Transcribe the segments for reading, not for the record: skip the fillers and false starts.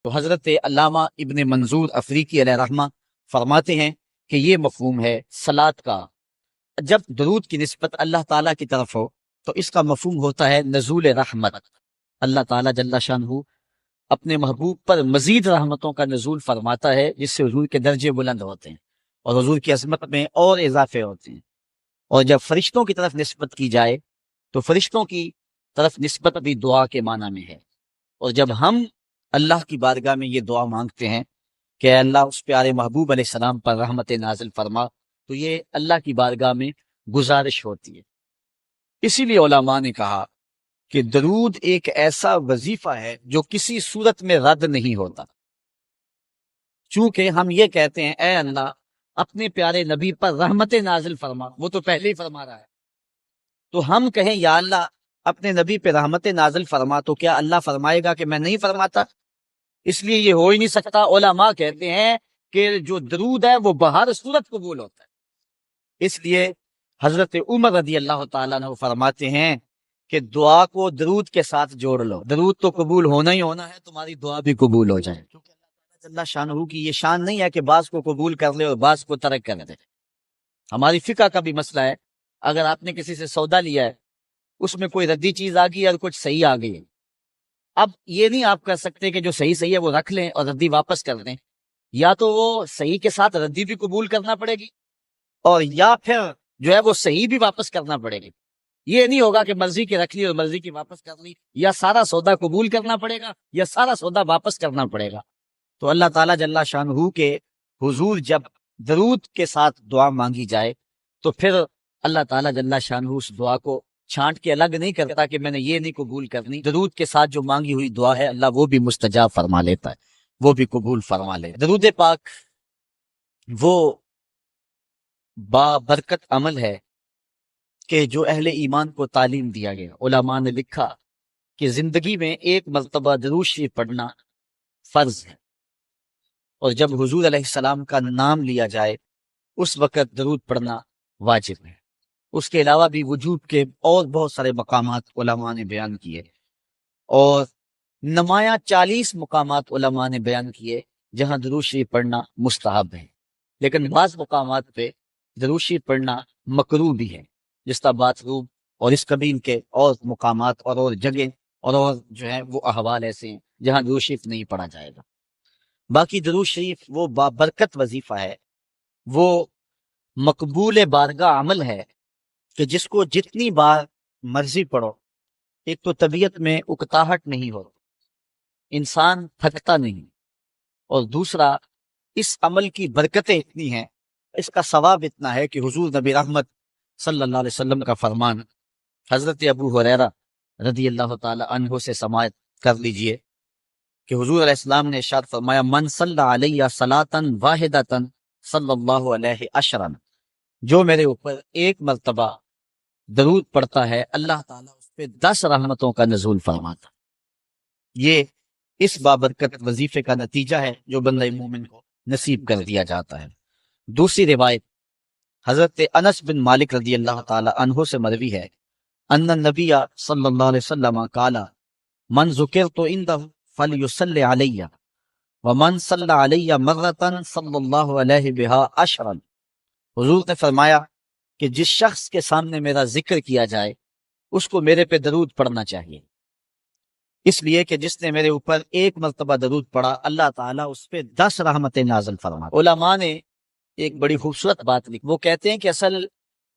تو حضرت علامہ ابن منظور افریقی علیہ رحمہ فرماتے ہیں کہ یہ مفہوم ہے صلاۃ کا۔ جب درود کی نسبت اللہ تعالیٰ کی طرف ہو تو اس کا مفہوم ہوتا ہے نزول رحمت۔ اللہ تعالیٰ جل شانہ اپنے محبوب پر مزید رحمتوں کا نزول فرماتا ہے، جس سے حضور کے درجے بلند ہوتے ہیں اور حضور کی عظمت میں اور اضافے ہوتے ہیں۔ اور جب فرشتوں کی طرف نسبت کی جائے تو فرشتوں کی طرف نسبت بھی دعا کے معنی میں ہے۔ اور جب ہم اللہ کی بارگاہ میں یہ دعا مانگتے ہیں کہ اے اللہ اس پیارے محبوب علیہ السلام پر رحمت نازل فرما، تو یہ اللہ کی بارگاہ میں گزارش ہوتی ہے۔ اسی لیے علماء نے کہا کہ درود ایک ایسا وظیفہ ہے جو کسی صورت میں رد نہیں ہوتا۔ چونکہ ہم یہ کہتے ہیں اے اللہ اپنے پیارے نبی پر رحمت نازل فرما، وہ تو پہلے ہی فرما رہا ہے، تو ہم کہیں یا اللہ اپنے نبی پہ رحمت نازل فرما، تو کیا اللہ فرمائے گا کہ میں نہیں فرماتا؟ اس لیے یہ ہو ہی نہیں سکتا۔ علماء کہتے ہیں کہ جو درود ہے وہ بہر صورت قبول ہوتا ہے۔ اس لیے حضرت عمر رضی اللہ تعالیٰ عنہ فرماتے ہیں کہ دعا کو درود کے ساتھ جوڑ لو، درود تو قبول ہونا ہی ہونا ہے، تمہاری دعا بھی قبول ہو جائے، کیونکہ اللہ تعالیٰ جل شانہ کی یہ شان نہیں ہے کہ بعض کو قبول کر لے اور بعض کو ترک کر دے۔ ہماری فقہ کا بھی مسئلہ ہے، اگر آپ نے کسی سے سودا لیا ہے، اس میں کوئی ردی چیز آ گئی اور کچھ صحیح آ گئی ہے، اب یہ نہیں آپ کر سکتے کہ جو صحیح ہے وہ رکھ لیں اور ردی واپس کر دیں، یا تو وہ صحیح کے ساتھ ردی بھی قبول کرنا پڑے گی اور یا پھر جو ہے وہ صحیح بھی واپس کرنا پڑے گی۔ یہ نہیں ہوگا کہ مرضی کی رکھ لی اور مرضی کی واپس کر لی، یا سارا سودا قبول کرنا پڑے گا یا سارا سودا واپس کرنا پڑے گا۔ تو اللہ تعالیٰ جل شانہ کے حضور جب درود کے ساتھ دعا مانگی جائے تو پھر اللہ تعالیٰ جل شانہ اس دعا کو چھانٹ کے الگ نہیں کرتا کہ میں نے یہ نہیں قبول کرنی۔ درود کے ساتھ جو مانگی ہوئی دعا ہے اللہ وہ بھی مستجاب فرما لیتا ہے، وہ بھی قبول فرما لے۔ درود پاک وہ بابرکت عمل ہے کہ جو اہل ایمان کو تعلیم دیا گیا۔ علماء نے لکھا کہ زندگی میں ایک مرتبہ درود شریف پڑھنا فرض ہے، اور جب حضور علیہ السلام کا نام لیا جائے اس وقت درود پڑھنا واجب ہے۔ اس کے علاوہ بھی وجوب کے اور بہت سارے مقامات علماء نے بیان کیے، اور نمایاں 40 مقامات علماء نے بیان کیے جہاں درود شریف پڑھنا مستحب ہے، لیکن بعض مقامات پہ درود شریف پڑھنا مکروہ بھی ہے، جس طرح باتھ روم اور اس قبیل کے اور مقامات اور جگہ اور جو ہے وہ احوال ایسے ہیں جہاں درود شریف نہیں پڑھا جائے گا۔ باقی درود شریف وہ بابرکت وظیفہ ہے، وہ مقبول بارگاہ عمل ہے کہ جس کو جتنی بار مرضی پڑھو، ایک تو طبیعت میں اکتاہٹ نہیں ہو، انسان تھکتا نہیں، اور دوسرا اس عمل کی برکتیں اتنی ہیں، اس کا ثواب اتنا ہے کہ حضور نبی رحمت صلی اللہ علیہ وسلم کا فرمان حضرت ابو ہریرہ رضی اللہ تعالی عنہ سے سماعت کر لیجئے کہ حضور علیہ السلام نے ارشاد فرمایا من صلی علیہ صلاۃ واحدۃ صلی اللہ علیہ عشرا، جو میرے اوپر ایک مرتبہ درود پڑھتا ہے اللہ تعالیٰ اس پہ 10 رحمتوں کا نزول فرماتا۔ یہ اس بابرکت وظیفے کا نتیجہ ہے جو بندہ مومن کو نصیب کر دیا جاتا ہے۔ دوسری روایت حضرت انس بن مالک رضی اللہ تعالی عنہ سے مروی ہے ان النبی صلی اللہ علیہ وسلم قال من ذکرت عنده فلیصلی علی ومن صلی علی مرۃ صلی اللہ علیہ بها عشرا۔ حضور نے فرمایا کہ جس شخص کے سامنے میرا ذکر کیا جائے اس کو میرے پہ درود پڑھنا چاہیے، اس لیے کہ جس نے میرے اوپر ایک مرتبہ درود پڑھا اللہ تعالیٰ اس پہ 10 رحمتیں نازل فرماتا۔ علماء نے ایک بڑی خوبصورت بات لکھی، وہ کہتے ہیں کہ اصل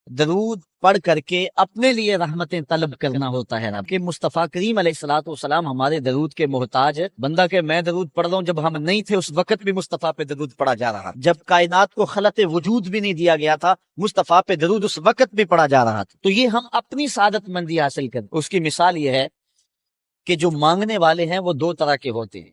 درود پڑھ کر کے اپنے لیے رحمتیں طلب کرنا ہوتا ہے، کہ مصطفیٰ کریم علیہ الصلوۃ والسلام ہمارے درود کے محتاج ہے۔ بندہ کہ میں درود پڑھ رہا ہوں، جب ہم نہیں تھے اس وقت بھی مصطفیٰ پہ درود پڑھا جا رہا، جب کائنات کو خلق وجود بھی نہیں دیا گیا تھا مصطفیٰ پہ درود اس وقت بھی پڑھا جا رہا تھا۔ تو یہ ہم اپنی سعادت مندی حاصل کریں۔ اس کی مثال یہ ہے کہ جو مانگنے والے ہیں وہ 2 طرح کے ہوتے ہیں،